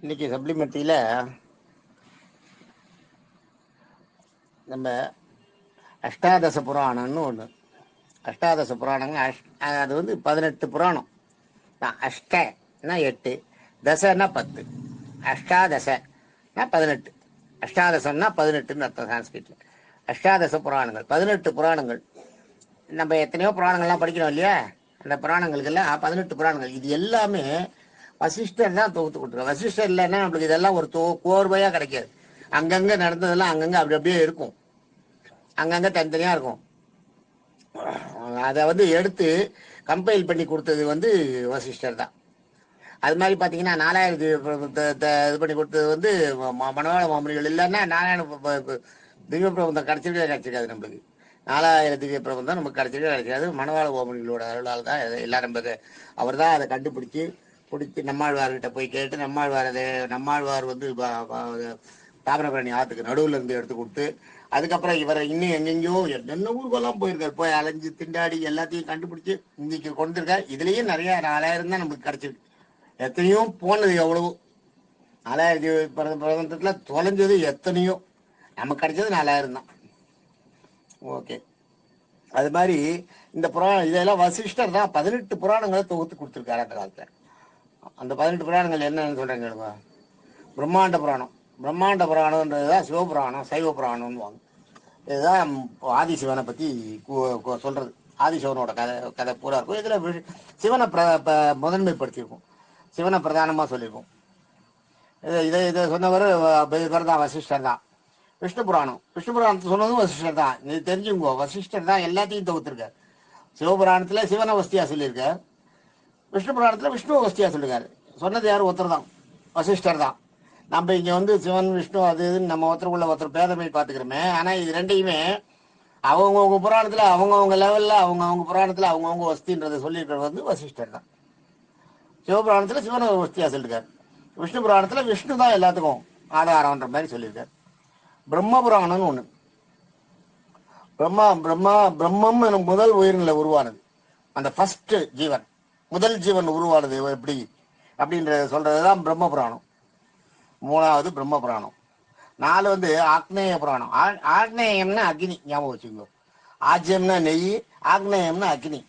இன்னைக்கு சப்ளிமெண்ட்ரியில் நம்ம அஷ்டாதச புராணம்னு ஒன்று. அஷ்டாதச புராணங்க அது வந்து 18 புராணம். அஷ்டனா 8, தசன்னா 10. அஷ்டாதசனா 18. அஷ்டாதசம்னா 18ன்னு அர்த்தம் சான்ஸ்கிரிட்ல. அஷ்டாதச புராணங்கள் 18 புராணங்கள். நம்ம எத்தனையோ புராணங்கள்லாம் படிக்கிறோம் இல்லையா? அந்த புராணங்களுக்கெல்லாம் 18 புராணங்கள். இது எல்லாமே வசிஷ்டர் தான் தொகுத்து கொடுத்துருக்காரு. வசிஷ்டர் இல்லைன்னா நம்மளுக்கு இதெல்லாம் ஒரு கோர்வையாக கிடைக்காது. அங்கங்கே நடந்ததெல்லாம் அங்கங்கே அப்படி அப்படியே இருக்கும், அங்கங்கே தனித்தனியாக இருக்கும். அதை வந்து எடுத்து கம்பைல் பண்ணி கொடுத்தது வந்து வசிஷ்டர் தான். அது மாதிரி பார்த்தீங்கன்னா 4000 இது பண்ணி கொடுத்தது வந்து மனவாள மாமனிகள். இல்லைன்னா நாராயண திவ்ய பிரபந்தம் கிடைச்சிருக்காது நம்மளுக்கு. 4000 திவ்ய பிரபந்தம் நமக்கு கிடைச்சிருக்காது. மனவாள மாமனிகளோட அருளால் தான் எல்லாரும் அவர் தான் அதை கண்டுபிடிச்சி நம்மாழ்வார்கிட்ட போய் கேட்டு நம்மாழ்வார் வந்து தாமிரபரணி ஆற்றுக்கு நடுவில் இருந்து எடுத்து கொடுத்து, அதுக்கப்புறம் இவரை இன்னும் எங்கெங்கயோ என்னென்ன ஊருக்கெல்லாம் போயிருக்காரு. போய் அலைஞ்சு திண்டாடி எல்லாத்தையும் கண்டுபிடிச்சி இன்னைக்கு கொண்டிருக்காரு. இதுலேயும் நிறைய 4000 தான் நமக்கு கிடைச்சிருக்கு. எத்தனையோ போனது எவ்வளவோ. 4000 பிரபந்தத்தில் தொலைஞ்சது எத்தனையோ, நமக்கு கிடைச்சது 4000 தான். ஓகே. அது மாதிரி இந்த புராணம் இதெல்லாம் வசிஷ்டர் தான் 18 புராணங்களை தொகுத்து கொடுத்துருக்காரு அந்த காலத்தில். அந்த 18 புராணங்கள் என்னன்னு சொல்கிறேங்க. பிரம்மாண்ட புராணம். பிரம்மாண்ட புராணம்ன்றதுதான் சிவபுராணம், சைவ புராணம்னு வாங்க. இதுதான் ஆதிசிவனை பற்றி சொல்கிறது. ஆதிசிவனோட கதை பூரா இருக்கும். இதில் சிவனை முதன்மைப்படுத்தியிருக்கும், சிவனை பிரதானமாக சொல்லியிருக்கும். இதை சொன்னவர் இவர் தான், வசிஷ்டர் தான். விஷ்ணு புராணம், விஷ்ணு புராணத்தை சொன்னதும் வசிஷ்டர் தான். இது தெரிஞ்சுக்கோ, வசிஷ்டர் தான் எல்லாத்தையும் தொகுத்திருக்கார். சிவபுராணத்தில் சிவனை வஸ்தியாக சொல்லியிருக்கார், விஷ்ணு புராணத்தில் விஷ்ணு வஸ்தியாக சொல்லியிருக்காரு. சொன்னது யார்? ஒருத்தர் தான், வசிஷ்டர் தான். நம்ம இங்கே வந்து சிவன் விஷ்ணு அது இதுன்னு நம்ம ஒருத்தருக்குள்ள ஒருத்தர் பேதமை பார்த்துக்கிறோமே. ஆனால் இது ரெண்டையுமே அவங்கவுங்க புராணத்தில் அவங்கவுங்க லெவலில் அவங்கவுங்க புராணத்தில் அவங்கவுங்க வஸ்தின்றதை சொல்லியிருக்கிறது வந்து வசிஷ்டர் தான். சிவபுராணத்தில் சிவனை வஸ்தியாக சொல்லியிருக்காரு, விஷ்ணு புராணத்தில் விஷ்ணு தான் எல்லாத்துக்கும் ஆதாரம்ன்ற மாதிரி சொல்லியிருக்காரு. பிரம்ம புராணம்னு ஒன்று. பிரம்மம் எனும் முதல் உயிரினில் உருவானது. அந்த ஃபர்ஸ்ட் ஜீவன், முதல் ஜீவன் உருவானது எப்படி அப்படின்றத சொல்றதுதான் பிரம்ம புராணம். 3வது பிரம்ம புராணம். 4 வந்து ஆக்னேய புராணம். ஆக்னேயம்னா அக்னி, ஞாபகம் வச்சுக்கோ. ஆஜ்யம்னா நெய், ஆக்னேயம்னா அக்னி.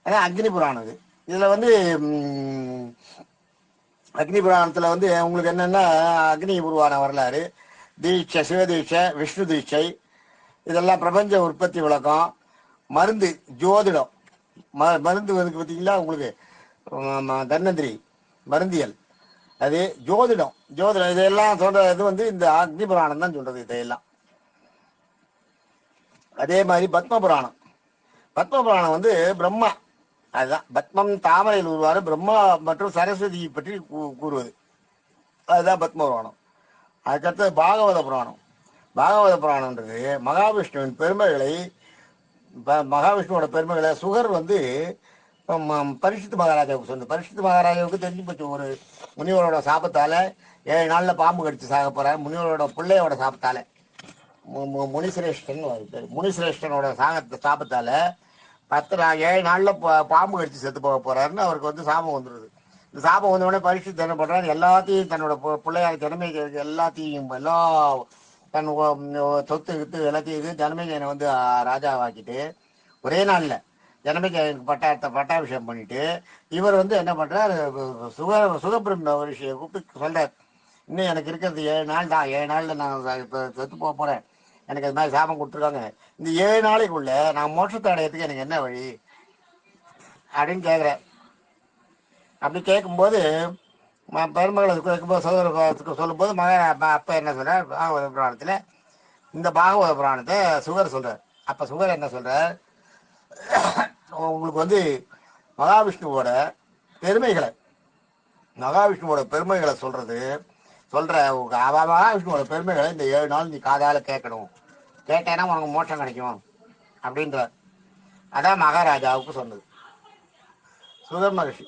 அதான் அக்னி புராணம். இது இதுல வந்து அக்னி புராணத்துல வந்து உங்களுக்கு என்னன்னா அக்னி உருவான வரலாறு, தீட்சை, சிவதீட்சை, விஷ்ணு தீட்சை, இதெல்லாம் பிரபஞ்ச உற்பத்தி விளக்கம், மருந்து, ஜோதிடம். மருந்து வந்து பார்த்தீங்களா உங்களுக்கு தன்வந்திரி மருந்தியல், அது ஜோதிடம். இதெல்லாம் சொல்றது வந்து இந்த அக்னி புராணம் தான் சொல்றது இதையெல்லாம். அதே மாதிரி பத்ம புராணம். பத்ம புராணம் வந்து பிரம்மா, அதுதான் பத்மம் தாமரையில் உருவாரு பிரம்மா மற்றும் சரஸ்வதியை பற்றி கூறுவது, அதுதான் பத்ம புராணம். அதுக்கடுத்து பாகவத புராணம். பாகவத புராணம்ன்றது மகாவிஷ்ணுவின் பெருமைகளை, மகாவிஷ்ணுவோட பெருமைகளை சுகர் வந்து பரிசுத்த மகாராஜாவுக்கு சொன்னது. பரிசுத்த மகாராஜாவுக்கு தெரிஞ்சு போச்சு, ஒரு முனிவரோட சாபத்தால 7 நாளில் பாம்பு கடிச்சு சாக போறாரு. முனிவரோட பிள்ளையோட சாபத்தால, முனிசிரேஷ்டனோட சாபத்தால 7 நாளில் பாம்பு கடிச்சு செத்து போக போறாருன்னு அவருக்கு வந்து சாபம் வந்துடுது. இந்த சாபம் வந்த உடனே பரிசுத்த என்ன பண்றாரு, எல்லாத்தையும் தன்னோட பிள்ளையார் ஜனமேஜயனுக்கு எல்லாத்தையும் எல்லா தன் சொத்து கித்து எல்லாத்தையும் ஜனமேஜயனை வந்து ராஜாவாக்கிட்டு ஒரே நாளில் ஜனமேஜயனுக்கு பட்டாபிஷேகம் பண்ணிட்டு இவர் வந்து என்ன பண்றாரு, சுகபிரம்ம ரிஷியை கூப்பிட்டு சொல்றார், இன்னும் எனக்கு இருக்கிறது 7 நாள் தான், 7 நாளில் நான் இப்போ செத்து போக போறேன், எனக்கு அது மாதிரி சாபம் கொடுத்துருக்காங்க, இந்த 7 நாளைக்குள்ள நான் மோட்சத்தை அடையறதுக்கு எனக்கு என்ன வழி அப்படின்னு கேட்குறேன். அப்படி கேட்கும்போது பெருமகளை கேட்கும்போது சகோதரத்துக்கு சொல்லும்போது அப்பா என்ன சொல்றார், பாகவத புராணத்தில் இந்த பாகவத புராணத்தை சுகர் சொல்றார். அப்போ சுகர் என்ன சொல்றார், உங்களுக்கு வந்து மகாவிஷ்ணுவோட பெருமைகளை சொல்ற மகாவிஷ்ணுவோட பெருமைகளை இந்த 7 நாள் நீ காதால கேட்கணும், கேட்டேன்னா உனக்கு மோட்சம் கிடைக்கும் அப்படின்றார். அதான் மகாராஜாவுக்கு சொன்னது. சுகர் மகர்ஷி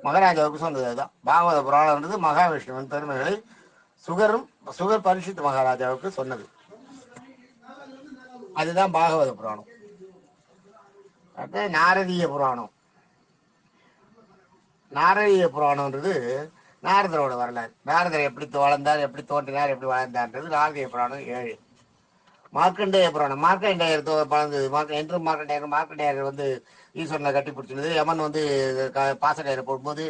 மகாராஜாவுக்கு சொன்னது அதுதான். பாகவத புராணம்ன்றது மகாவிஷ்ணுவின் பெருமைகளை சுகர் பரிசுத்த மகாராஜாவுக்கு சொன்னது. அதுதான் பாகவத புராணம். அடுத்து நாரதிய புராணம். நாரதீய புராணம்ன்றது நாரதரோட வரலாறு. நாரதர் எப்படி வளர்ந்தார், எப்படி தோன்றினார், எப்படி வளர்ந்தார்ன்றது நாரதீய புராணம் 7. மார்க்கண்டேய புராணம், மார்க்கண்டேயர் பழந்தது. என்றும் மார்க்கண்டேயர் வந்து ஈஸ்வரனை கட்டி பிடிச்சிருந்தது. யமன் வந்து பாசக்கயிறை போடும்போது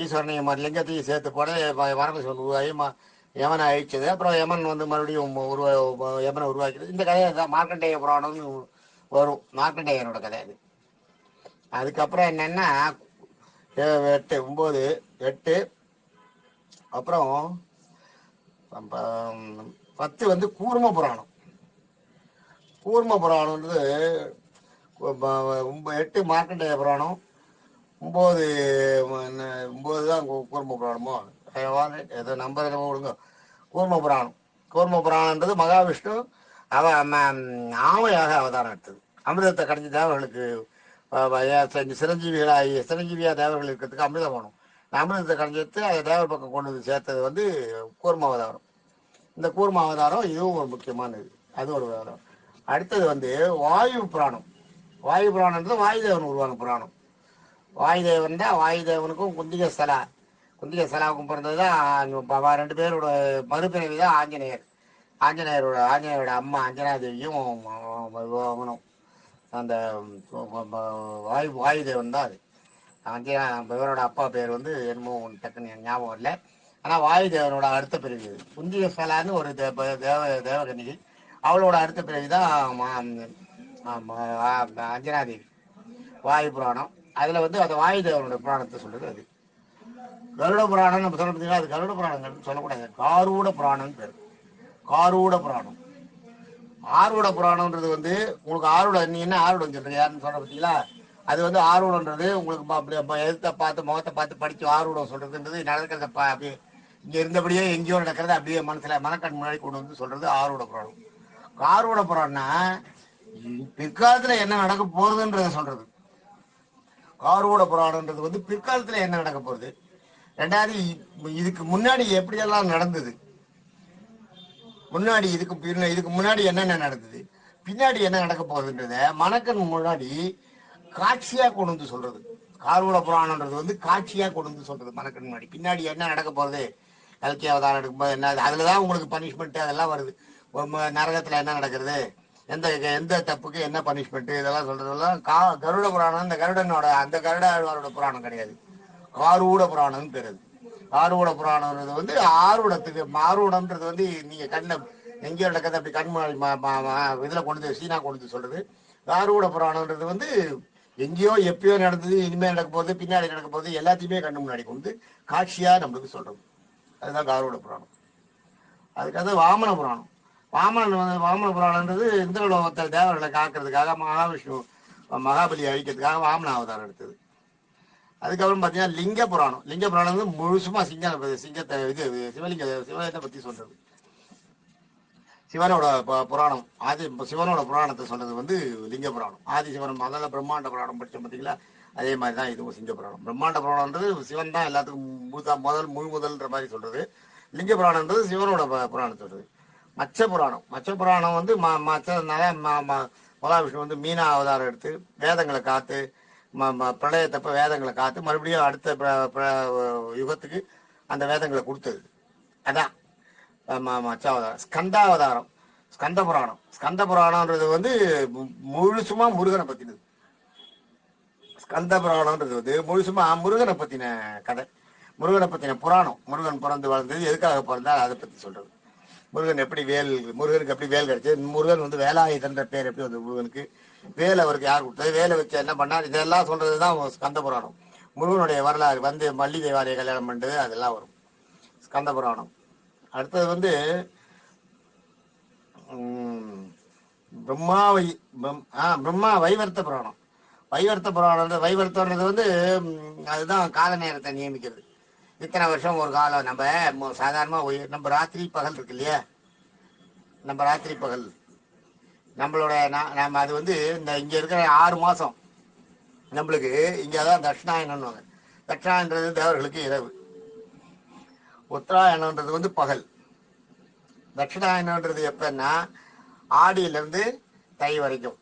ஈஸ்வரனையும் லிங்கத்தையும் சேர்த்து போட வரமசிவன் உருவாகி யமனை அழிச்சது. அப்புறம் யமன் வந்து மறுபடியும் யமனை உருவாக்கிது. இந்த கதையை தான் மார்க்கண்டேய புராணம்னு வரும். மார்க்கண்டேயனோட கதை அது. அதுக்கப்புறம் என்னன்னா 8 9 8 அப்புறம் 10 வந்து கூர்ம புராணம். கூர்ம புராணம்ன்றது 8 மார்க்கண்டேய புராணம், 9 தான் கூர்ம புராணமோ ஏதோ நம்பர் விடுங்க. கூர்ம புராணம். கூர்ம புராணம்ன்றது மகாவிஷ்ணு ஆமையாக அவதாரம் எடுத்தது. அமிர்தத்தை கடைஞ்சி தேவர்களுக்கு சிரஞ்சீவியா தேவர்கள் இருக்கிறதுக்கு அமிர்தம் வேணும். அமிர்தத்தை கடைஞ்சி அதை தேவர் பக்கம் கொண்டு வந்து சேர்த்தது வந்து கூர்ம அவதாரம். இந்த கூர்ம அவதாரம் இதுவும் ஒரு முக்கியமானது. அது ஒரு அவதாரம். அடுத்தது வந்து வாயு புராணம். வாயு புராணம்ன்றது வாயுதேவன் உருவான புராணம். வாயுதேவன் தான். வாயுதேவனுக்கும் குந்திக சலாவுக்கும் பிறந்தது தான் 2 பேரோட மறுபிறவி தான் ஆஞ்சநேயர். ஆஞ்சநேயரோட அம்மா அஞ்சனா தேவியும் அவனும் அந்த வாயுதேவன் தான். அது இவரோட அப்பா பேர் வந்து என்னமோ டக்குன்னு ஞாபகம் இல்லை. ஆனால் வாயுதேவனோட அடுத்த பிறவி இது. குந்திக சலான்னு ஒரு தேவகன்னிகை. அவளோட அடுத்த பிறவி தான் அஞ்சனாதேவி. வாயு புராணம். அதில் வந்து அந்த வாயுதேவனோட புராணத்தை சொல்றது. அது கருட புராணம் நம்ம சொல்ல பார்த்தீங்கன்னா, அது கருட புராணம் சொல்லக்கூடாது. காரூட புராணம் பேர். காரூட புராணம். ஆரூட புராணம்ன்றது வந்து உங்களுக்கு ஆரூட, நீ என்ன ஆரூடம் சொல்றீங்க யாருன்னு சொல்ற பார்த்தீங்களா? அது வந்து ஆரூடன்றது உங்களுக்கு அப்படி எழுத்தை பார்த்து முகத்தை பார்த்து படிச்சு ஆரூடம் சொல்றதுன்றது நடக்கிறத அப்படியே இங்க இருந்தபடியே எங்கேயோ நடக்கிறத அப்படியே மனக்கண் முன்னாடி கொண்டு வந்து சொல்றது ஆரூட புராணம். ஆரூட புராணம்னா பிற்காலத்துல என்ன நடக்க போறதுன்றத சொல்றது. ஆரூட புராணம்ன்றது வந்து பிற்காலத்துல என்ன நடக்க போகுது, ரெண்டாவது இதுக்கு முன்னாடி எப்படியெல்லாம் நடந்தது, முன்னாடி இதுக்கு முன்னாடி என்னென்ன நடந்தது, பின்னாடி என்ன நடக்க போகுதுன்றத மனக்கண் முன்னாடி காட்சியா கொண்டு வந்து சொல்றது. ஆரூட புராணம்ன்றது வந்து காட்சியா கொண்டு வந்து சொல்றது. மனக்கண் முன்னாடி பின்னாடி என்ன நடக்க போகுது, கல்கி அவதாரம் எடுக்கும்போது என்ன, அதுலதான் உங்களுக்கு பனிஷ்மெண்ட் அதெல்லாம் வருது. நரகத்துல என்ன நடக்கிறது, எந்த தப்புக்கு என்ன பனிஷ்மெண்ட், இதெல்லாம் சொல்றதெல்லாம் கருட புராணம். இந்த கருடனோட அந்த கருடாழ்வாரோட புராணம் கிடையாது, ஆரூட புராணம்னு பேரு. ஆரூட புராணம்ன்றது வந்து ஆரூடத்துக்கு, ஆரூடம்ன்றது வந்து நீங்க கண்ண எங்கேயோ நடக்கிறது அப்படி கண் இதுல கொண்டு சீனா கொண்டு சொல்றது. ஆரூட புராணம்ன்றது வந்து எங்கேயோ எப்பயோ நடந்தது, இனிமே நடக்க போகுது, பின்னாடி நடக்க போகுது, எல்லாத்தையுமே கண்ணு முன்னாடி கொண்டு காட்சியா நம்மளுக்கு சொல்றது. அதுதான் ஆரூட புராணம். அதுக்காக வாமன புராணம். வாமன புராணம்ன்றது இந்திரலோகத்தில் தேவர்களை காக்கிறதுக்காக மகாவிஷ்ணு மகாபலி அழிக்கிறதுக்காக வாமன அவதாரம் எடுத்தது. அதுக்கப்புறம் பார்த்தீங்கன்னா லிங்க புராணம். லிங்க புராணம் வந்து முழுசுமா சிங்கத்தை சிவலிங்கத்தை பற்றி சொல்றது. சிவனோட புராணம், சிவனோட புராணத்தை சொல்றது வந்து லிங்க புராணம். சிவன் முதல்ல பிரம்மாண்ட புராணம் படிச்சோம் பார்த்தீங்களா, அதே மாதிரி தான் இதுவும் சிங்க புராணம். பிரம்மாண்ட புராணம்ன்றது சிவன் தான் எல்லாத்துக்கும் முதல்ன்ற மாதிரி சொல்றது. லிங்க புராணம்ன்றது சிவனோட புராணம் சொல்றது. மச்ச புராணம் வந்து மகாவிஷ்ணு வந்து மீனா அவதாரம் எடுத்து வேதங்களை காத்து பிரளயத்தப்ப வேதங்களை காத்து மறுபடியும் அடுத்த யுகத்துக்கு அந்த வேதங்களை கொடுத்தது. அதான் மச்சாவதாரம். ஸ்கந்த புராணம்ன்றது வந்து முழுசுமா முருகனை பத்தினது. ஸ்கந்த புராணம்ன்றது வந்து முழுசுமா முருகனை பத்தின கதை, முருகனை பத்தின புராணம். முருகன் பிறந்து வளர்ந்தது, எதுக்காக பிறந்தால் அதை பத்தி சொல்றது. முருகனுக்கு எப்படி வேல் கிடைச்சது, முருகன் வந்து வேலாயுதன்ற பேர் எப்படி வந்து முருகனுக்கு, வேல் அவருக்கு யார் கொடுத்தது, வேலை வச்சு என்ன பண்ணார், இதெல்லாம் சொல்றதுதான் ஸ்கந்த புராணம். முருகனுடைய வரலாறு வந்து மல்லிகை வாரியை கல்யாணம் பண்ணுறது அதெல்லாம் வரும் ஸ்கந்த புராணம். அடுத்தது வந்து பிரம்மா வைவர்த்த புராணம். வைவர்த்தன்றது வந்து அதுதான் கால நேரத்தை நியமிக்கிறது. இத்தனை வருஷம் ஒரு காலம். நம்ம சாதாரணமா நம்ம ராத்திரி பகல் இருக்கு இல்லையா, நம்ம ராத்திரி பகல் நம்மளோட நம்ம அது வந்து இந்த இங்க இருக்கிற 6 மாசம் நம்மளுக்கு இங்கதான் தட்சிணாயனம்னு. தட்சிணாயன்றது தேவர்களுக்கு இரவு, உத்தராயணம்ன்றது வந்து பகல். தட்சிணாயனம்ன்றது எப்பன்னா ஆடியிலிருந்து தை வரைக்கும்,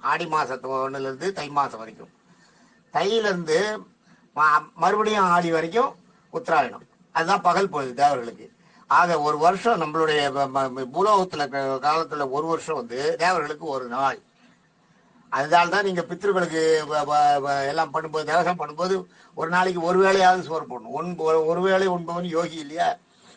ஆடி மாசத்து 1ல இருந்து தை மாசம் வரைக்கும். தையிலிருந்து மறுபடியும் ஆடி வரைக்கும் உத்தராயணம். அதுதான் பகல் பொழுது தேவர்களுக்கு. ஆக ஒரு வருஷம் நம்மளுடைய பூலோகத்துல காலத்துல ஒரு வருஷம் வந்து தேவர்களுக்கு ஒரு நாள். அதனால தான் நீங்க பித்ருக்களுக்கு எல்லாம் பண்ணும்போது தேவசம் பண்ணும்போது ஒரு நாளைக்கு ஒரு வேளையாவது சோறு போடணும். ஒரு வேளை உண்பவன் யோகி இல்லையா?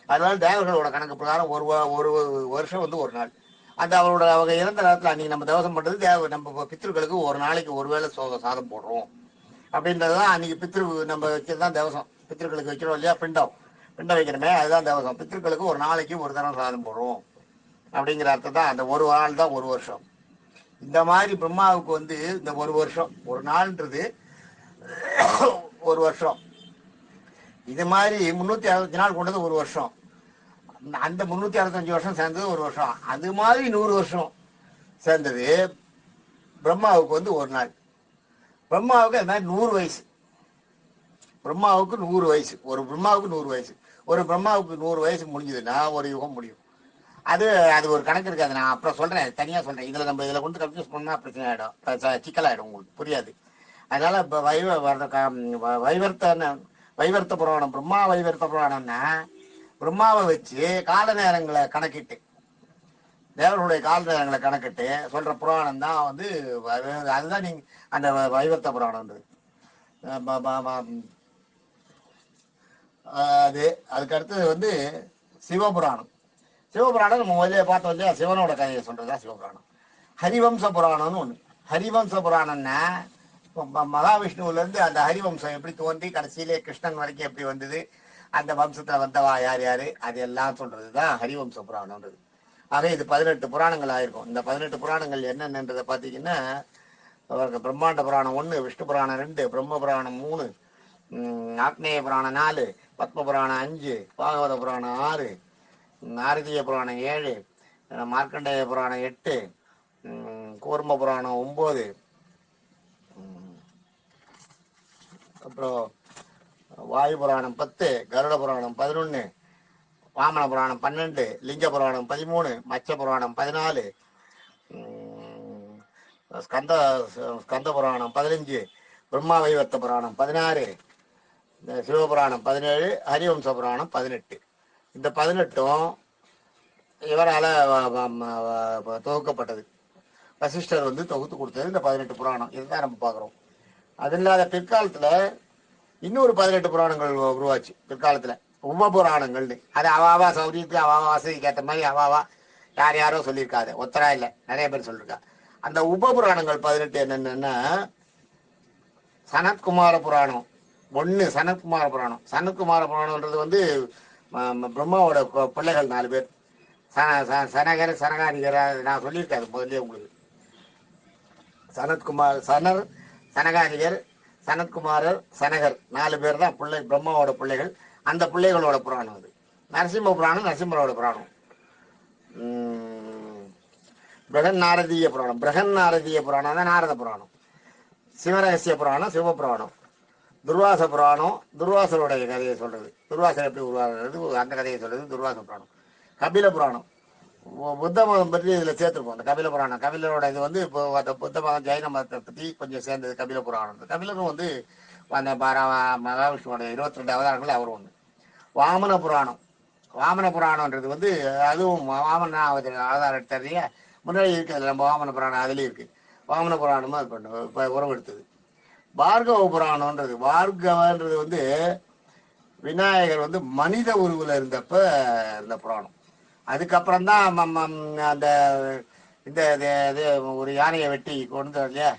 அதனால தேவர்களோட கணக்கு பிரகாரம் ஒரு வருஷம் வந்து ஒரு நாள். அந்த அவங்க இறந்த நேரத்தில் அன்னைக்கு நம்ம தேவசம் பண்றது நம்ம பித்ருக்களுக்கு ஒரு நாளைக்கு ஒரு வேளை சாதம் போடுறோம் அப்படின்றதுதான் அன்னைக்கு நம்ம வச்சதுதான் தேவசம். பித்ருக்களுக்கு வைக்கிறோம் இல்லையா, பிண்டம் வைக்கிறோமே, அதுதான் தேவசம். பித்ருக்களுக்கு ஒரு நாளைக்கு ஒரு தரம் சாதம் போடுறோம் அப்படிங்கிற அர்த்தம் தான். அந்த ஒரு நாள் தான் ஒரு வருஷம். இந்த மாதிரி பிரம்மாவுக்கு வந்து இந்த ஒரு வருஷம், ஒரு நாள்ன்றது ஒரு வருஷம். இது மாதிரி 365 நாள் கொண்டது ஒரு வருஷம். அந்த 365 வருஷம் சேர்ந்தது ஒரு வருஷம். அது மாதிரி 100 வருஷம் சேர்ந்தது பிரம்மாவுக்கு வந்து ஒரு நாள். பிரம்மாவுக்கு அது மாதிரி 100 வயசு. பிரம்மாவுக்கு 100 வயசு. ஒரு பிரம்மாவுக்கு 100 வயசு. ஒரு பிரம்மாவுக்கு 100 வயசு முடிஞ்சதுன்னா ஒரு யுகம் முடியும். அது ஒரு கணக்கு இருக்கு. அதை நான் அப்புறம் சொல்றேன், தனியா சொல்றேன். நம்ம இதுல கொண்டு கன்ஃபியூஸ் பண்ணா பிரச்சனை ஆயிடும், சிக்கலாயிடும், உங்களுக்கு புரியாது. அதனால இப்ப வைவர்த்த புராணம், பிரம்மா வைவர்த்த புராணம்னா பிரம்மாவை வச்சு கால நேரங்களை கணக்கிட்டு, தேவர்களுடைய கால நேரங்களை கணக்கிட்டு சொல்ற புராணம் தான் வந்து அதுதான் நீங்க அந்த வைவர்த்த புராணம்ன்றது. அதுக்கு அடுத்தது வந்து சிவபுராணம். சிவபுராணம் நம்ம முதல்ல பார்த்தோம் இல்லையா, சிவனோட கதையை சொல்றதா சிவபுராணம். ஹரிவம்ச புராணம்னு ஒண்ணு. ஹரிவம்ச புராணம்னா மகாவிஷ்ணுவில இருந்து அந்த ஹரிவம்சம் எப்படி தோன்றி கடைசியிலே கிருஷ்ணன் வரைக்கும் எப்படி வந்தது, அந்த வம்சத்துல வந்தவா யார் யாரு, அது எல்லாம் சொல்றதுதான் ஹரிவம்ச புராணம்ன்றது. ஆக இது 18 புராணங்கள் ஆயிருக்கும். இந்த 18 புராணங்கள் என்னென்னன்றதை பார்த்தீங்கன்னா, பிரம்மாண்ட புராணம் 1, விஷ்ணு புராணம் 2, பிரம்ம புராணம் 3, ஆக்னேய புராணம் 4, பத்ம புராணம் 5, பாகவத புராணம் 6, நாரதிய புராணம் 7, மார்க்கண்டேய புராணம் 8, கூர்ம புராணம் 9, அப்புறம் வாயு புராணம் 10, கருட புராணம் 11, வாமன புராணம் 12, லிங்க புராணம் 13, மச்ச புராணம் 14, ஸ்கந்த புராணம் 15, பிரம்மா வைவர்த்த புராணம் 16, சிவபுராணம் 17, ஹரிவம்ச புராணம் 18. இந்த 18ம் இவரால் தொகுக்கப்பட்டது. வசிஷ்டர் வந்து தொகுத்து கொடுத்தது இந்த 18 புராணம். இதுதான் நம்ம பார்க்குறோம். அது இல்லாத பிற்காலத்துல இன்னொரு 18 புராணங்கள் உருவாச்சு. பிற்காலத்துல உபபுராணங்கள்னு, அது அவாவா சௌரியத்துக்கு அவாவா வசதிக்கு ஏற்ற மாதிரி அவாவா யாரோ சொல்லியிருக்காது, ஒத்தரா இல்லை, நிறைய பேர் சொல்லியிருக்கா. அந்த உபபுராணங்கள் 18 என்னென்னா, சனத்குமார புராணம் 1, சனத்குமார புராணம். சனத்குமார புராணம்ன்றது வந்து பிரம்மாவோட பிள்ளைகள் 4 பேர், சனகர், சனகாதிகர். நான் சொல்லியிருக்காது முதல்ல உங்களுக்கு. சனர், சனகாதிகர், சனத்குமாரர், சனகர் 4 பேர் தான் பிள்ளை, பிரம்மாவோட பிள்ளைகள். அந்த பிள்ளைகளோட புராணம் அது. நரசிம்ம புராணம் நரசிம்மரோட புராணம். பிரகன் நாரதீய புராணம் தான் நாரத புராணம். சிவரகசிய புராணம் சிவபுராணம். துர்வாச புராணம் துர்வாசருடைய கதையை சொல்றது, துர்வாசர் எப்படி உருவாகிறது அந்த கதையை சொல்றது துர்வாச புராணம். கபில புராணம் புத்த மதம் பற்றி இதுல சேர்த்துருப்போம். அந்த கபில புராணம், கபிலரோட இது வந்து இப்போ புத்த மதம் ஜெயின மதத்தை பற்றி கொஞ்சம் சேர்ந்தது கபில புராணம். கபிலரும் வந்து அந்த மகாவிஷ்ணுவோட 22 அவதாரங்கள் அவர் ஒன்று. வாமன புராணம்ன்றது வந்து அதுவும் வாமன அவதாரம் எடுத்ததையே முன்னாடி இருக்கு. அதில் நம்ம வாமன புராணம் அதுலேயும் இருக்கு. வாமன புராணமும் அது பண்ண இப்போ உறவு எடுத்தது. பார்கவ புராணம்ன்றது, பார்கவன்றது வந்து விநாயகர் வந்து மனித உருவில் இருந்தப்ப இந்த புராணம். அதுக்கப்புறம் தான் அந்த இந்த ஒரு யானையை வெட்டி கொண்டு இல்லையா,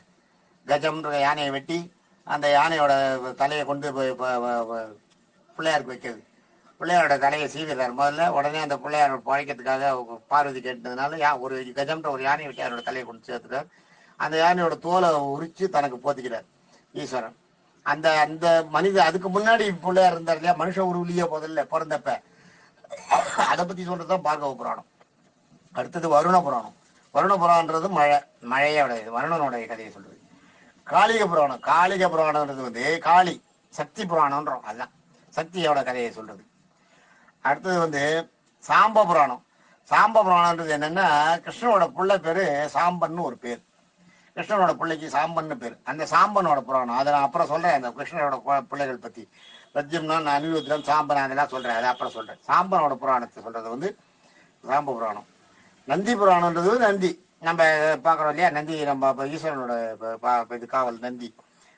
கஜம்ன்ற யானையை வெட்டி அந்த யானையோட தலையை கொண்டு போய் பிள்ளையாருக்கு வைக்கிறது. பிள்ளையாரோட தலையை சீவிடுறாரு முதல்ல. உடனே அந்த பிள்ளையாரோட பழைக்கிறதுக்காக பார்வதி கேட்டதுனால ஒரு கஜம்ன்ற ஒரு யானையை வெட்டி அவரோட தலையை கொண்டு சேர்த்துட்டார். அந்த யானையோட தோலை உரிச்சு தனக்கு போத்திக்கிறார் ஈஸ்வரன். அந்த அந்த மனித அதுக்கு முன்னாடி பிள்ளையார் இருந்தார் இல்லையா, மனுஷ உருவிலேயே முதல்ல பிறந்தப்ப, அதை பத்தி சொல்றதுதான் பார்கவ புராணம். அடுத்தது வருண புராணம். வருண புராணன்றது மழையோட வருணனுடைய கதையை சொல்றது. காளிக புராணம்ன்றது வந்து காளி சக்தி புராணம்ன்றோம், அதுதான் சக்தியோட கதையை சொல்றது. அடுத்தது வந்து சாம்ப புராணம்ன்றது என்னன்னா, கிருஷ்ணனோட பிள்ளை பேரு சாம்பன்னு ஒரு பேர். கிருஷ்ணனோட பிள்ளைக்கு சாம்பன்னு பேர். அந்த சாம்பனோட புராணம் அதை நான் அப்புறம் சொல்றேன். அந்த கிருஷ்ணனோட பிள்ளைகள் பத்தி பிரத்யும்னன், அனிருத்தன், சாம்பன் அதெல்லாம் சொல்றேன். அதை அப்புறம் சொல்றேன். சாம்பனோட புராணத்தை சொல்றது வந்து சாம்ப புராணம். நந்தி புராணன்றது நந்தி நம்ம பார்க்குறோம் இல்லையா, நந்தி நம்ம ஈஸ்வரனோட இது காவல் நந்தி,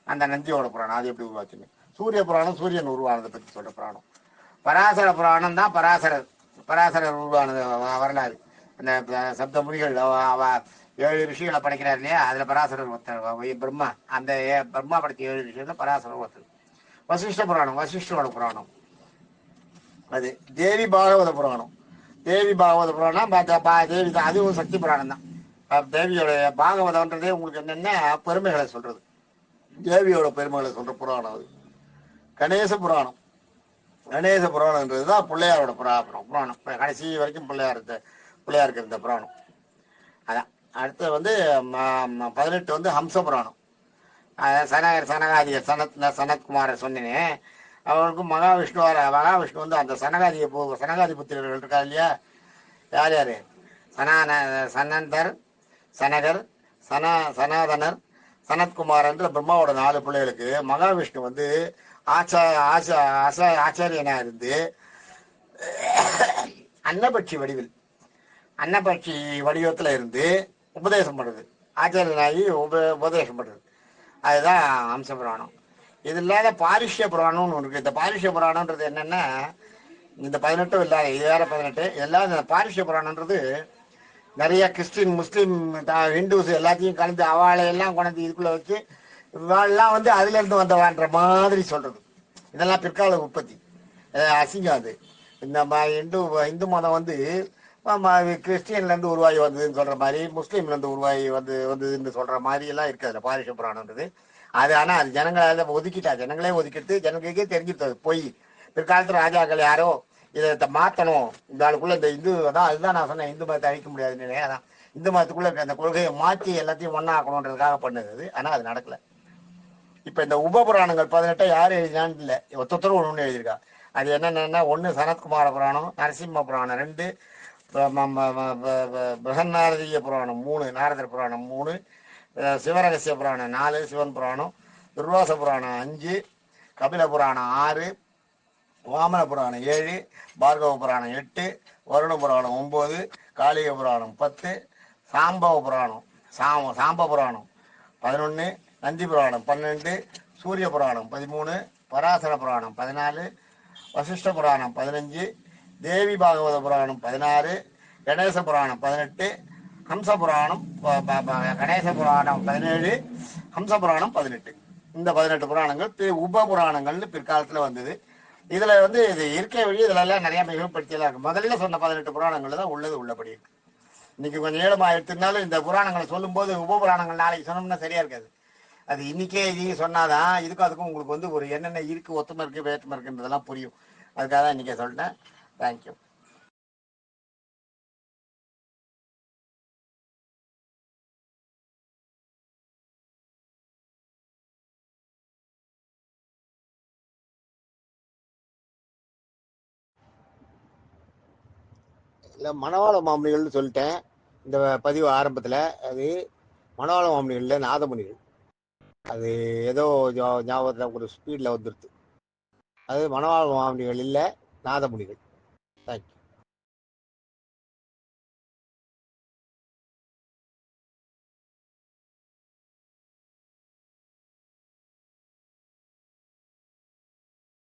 அந்த நந்தியோட புராணம் அது எப்படி உருவாச்சுன்னு. சூரிய புராணம் சூரியன் உருவானதை பற்றி சொல்ற புராணம். பராசர புராணம் தான் பராசரர் உருவானது வரலாறு. அந்த சப்த முனிகள் 7 ரிஷிகளை படைக்கிறார் இல்லையா, அதுல பராசரர் ஒருத்தர் பிரம்மா. அந்த பிரம்மா படைத்த 7 ரிஷிகள் பராசரர் ஒருத்தர். வசிஷ்ட புராணம் வசிஷ்டோட புராணம். அது தேவி பாகவத புராணம். தேவி பாகவத புராணம் தேவி தான், அதுவும் சக்தி புராணம் தான். தேவியோட பாகவதம்ன்றதே உங்களுக்கு என்னென்ன பெருமைகளை சொல்றது, தேவியோட பெருமைகளை சொல்ற புராணம் அது. கணேச புராணம். கணேச புராணம்ன்றது தான் பிள்ளையாரோட புராணம். கடைசி வரைக்கும் பிள்ளையாருக்கு இருந்த புராணம் அதான். அடுத்து வந்து 18 வந்து ஹம்ச புராணம். சனகாதியர் சனத்குமார சொன்னேன். அவர்களுக்கும் மகாவிஷ்ணு வந்து அந்த சனகாதி புத்திரர்கள் இருக்கா இல்லையா, யார் யாரு, சனந்தர், சனகர், சனாதனர், சனத்குமார் என்ற பிரம்மாவோட 4 பிள்ளைகளுக்கு மகாவிஷ்ணு வந்து ஆச்சாரியனா இருந்து அன்னபட்சி வடிவத்துல இருந்து உபதேசம் பண்றது, ஆச்சாரியனாகி உபதேசம் பண்றது, அதுதான் அம்ச புராணம். இது இல்லாத பாரிஷ்ய புராணம்னு ஒன்று இருக்கு. இந்த பாரிஷ்ய புராணம்ன்றது என்னன்னா, இந்த 18 இல்லாத இது வேற 18 எல்லாம். இந்த பாரிஷ்ய புராணம்ன்றது நிறைய கிறிஸ்டின், முஸ்லீம், ஹிந்துஸ் எல்லாத்தையும் கலந்து அவளையெல்லாம் கொண்டு இதுக்குள்ள வச்சு இவாளெல்லாம் வந்து அதுல இருந்து வந்தவான்ற மாதிரி சொல்றது. இதெல்லாம் பிற்கால உற்பத்தி, அசிங்கம் அது. இந்த இந்து மதம் வந்து கிறிஸ்டியன்ல இருந்து உருவாகி வந்ததுன்னு சொல்ற மாதிரி, முஸ்லீம்ல இருந்து உருவாகி வந்ததுன்னு சொல்ற மாதிரி எல்லாம் இருக்காதுல பாரிஷ புராணம்ன்றது. அது ஆனா அது ஜனங்களை ஒதுக்கிட்டா, ஜனங்களே ஒதுக்கிட்டு ஜனங்களுக்கே தெரிஞ்சுட்டது போய். பிற்காலத்து ராஜாக்கள் யாரோ இதை மாத்தணும், இந்த ஆளுக்குள்ள இந்த இந்து தான், அதுதான் நான் சொன்னேன் இந்து மதத்தை அழிக்க முடியாதுன்னு. அதான் இந்து மதத்துக்குள்ள இருக்க அந்த கொள்கையை மாற்றி எல்லாத்தையும் ஒன்னா ஆக்கணுன்றதுக்காக பண்ணது. ஆனா அது நடக்கல. இப்ப இந்த உப புராணங்கள் 18 யாரு எழுதினான்னு இல்லை, ஒருத்தரும் ஒன்று எழுதியிருக்கா. அது என்னென்னா, 1 சனத்குமார புராணம், நரசிம்ம புராணம் 2, பிரகநாரதிய புராணம் 3, நாரதர் புராணம் 3, சிவரகசிய புராணம் 4, சிவன் புராணம், துர்வாச புராணம் 5, கபில புராணம் 6, வாமன புராணம் 7, பார்கவ புராணம் 8, வருண புராணம் 9, காளிக புராணம் 10, சாம்பவ புராணம் சாம்ப புராணம் 11, நந்தி புராணம் 12, சூரிய புராணம் 13, பராசர புராணம் 14, வசிஷ்ட புராணம் 15, தேவி பாகவத புராணம் 16, கணேச புராணம் 18, ஹம்ச புராணம் கணேச புராணம் 17, ஹம்ச புராணம் 18. இந்த 18 புராணங்கள் உப புராணங்கள்னு பிற்காலத்துல வந்தது. இதுல வந்து இது இருக்கை வழி இதுல எல்லாம் நிறைய மிகப்படுத்தியெல்லாம் இருக்கு. முதல்ல சொன்ன 18 புராணங்கள் தான் உள்ளபடி இருக்கு. இன்னைக்கு கொஞ்சம் ஏழமா எடுத்திருந்தாலும் இந்த புராணங்களை சொல்லும் போது உப புராணங்கள் நாளைக்கு சொன்னோம்னா சரியா இருக்காது. அது இன்னைக்கே நீங்க சொன்னாதான் இதுக்கும் அதுக்கும் உங்களுக்கு வந்து ஒரு என்னென்ன இருக்கு, ஒத்துமை இருக்கு, வேற்றுமை இருக்குன்றதெல்லாம் புரியும். அதுக்காக தான் இன்னைக்கே சொல்லிட்டேன். தேங்க்யூ. இல்லை, மணவாள மாமனிகள்னு சொல்லிட்டேன் இந்த பதிவு ஆரம்பத்தில். அது மணவாள மாமனிகள் நாதமுனிகள், அது ஏதோ ஞாபகத்தில் ஒரு ஸ்பீடில் வந்துடுது. அது மணவாள மாமனிகள் இல்லை, நாதமுனிகள். தேங்க்யூ.